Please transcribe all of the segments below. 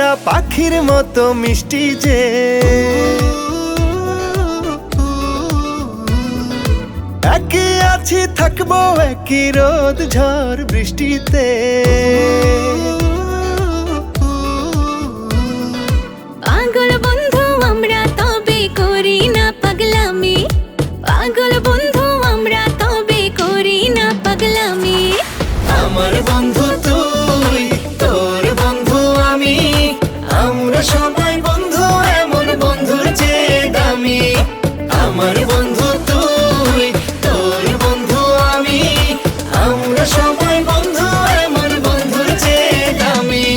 আমরা পাখির মতো মিষ্টি যে, একই আছি থাকবো একই রোদ ঝড় বৃষ্টিতে। পাগল বন্ধু আমরা তবে করি না পাগলামি, পাগল বন্ধু আমরা তবে করি না পাগলামি। আমার বন্ধু তুই, তোর বন্ধু আমি, আমরা সবাই বন্ধু এমন বন্ধুর চেয়ে দামি। আমার বন্ধু তুই, তোর বন্ধু আমি, আমরা সবাই বন্ধু এমন বন্ধুর চেয়ে দামি।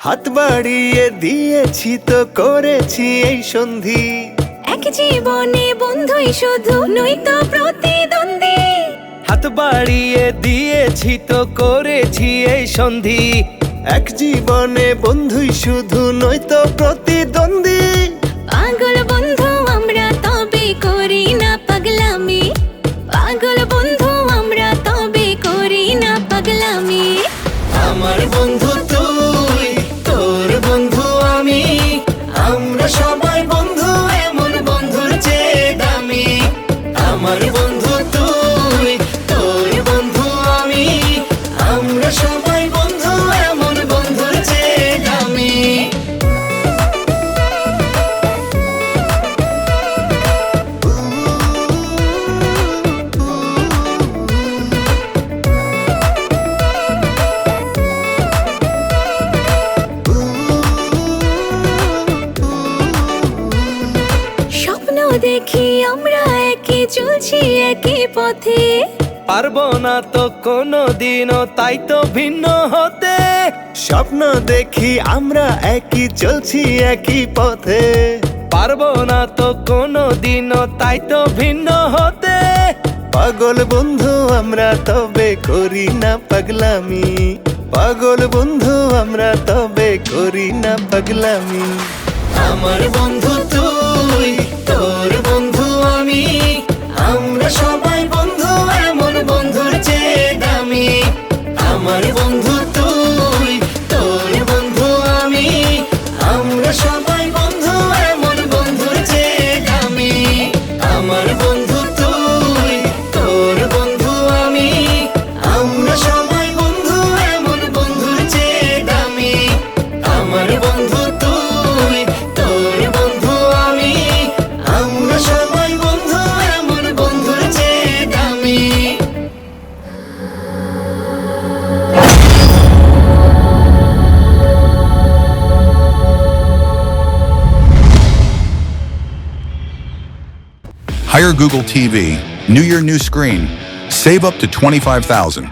হাত বাড়িয়ে দিয়েছি তো করেছি এই সন্ধি, এক জীবনে বন্ধুই শুধু নয়তো প্রতিদ্বন্দ্বী। হাত বাড়িয়ে দিয়েছি তো করেছি এই সন্ধি, এক জীবনে বন্ধুই শুধু নয়তো প্রতিদ্বন্দ্বী। পাগল বন্ধু আমরা তবে করি না পাগলামি, পাগল বন্ধু আমরা তবে করি না পাগলামি। আমার বন্ধু তুই, তোর বন্ধু আমি, আমরা সবাই বন্ধু এমন বন্ধুর চেয়ে দামি। আমার বন্ধু তুই, তোর বন্ধু আমি, আমরা সবাই বন্ধু এমন বন্ধুর চেয়ে দামি। স্বপ্ন দেখি আমরা একই চলছি একই পথে, পারবো না তো কোনো দিনও তাই তো ভিন্ন হতে। স্বপ্ন দেখি আমরা একই চলছি একই পথে, পারবো না তো কোনো দিনও তাই তো ভিন্ন হতে। পাগল বন্ধু আমরা তবে করি না পাগলামি, পাগল বন্ধু আমরা তবে করি না পাগলামি। আমার বন্ধু তুই, তোর বন্ধু আমি, আমরা সবাই বন্ধু এমন বন্ধুর চেয়ে দামি। আমার বন্ধু তুই, তোর বন্ধু আমি, আমরা সবাই বন্ধু এমন বন্ধুর চেয়ে দামি। আমার বন্ধু তুই, তোর বন্ধু আমি, আমরা সবাই বন্ধু এমন বন্ধুর চেয়ে দামি। আমার বন্ধু তুই, তোর বন্ধু আমি, আমরা সবাই বন্ধু এমন বন্ধুর চেয়ে দামি। Hire Google TV. New year, new screen. Save up to $25,000.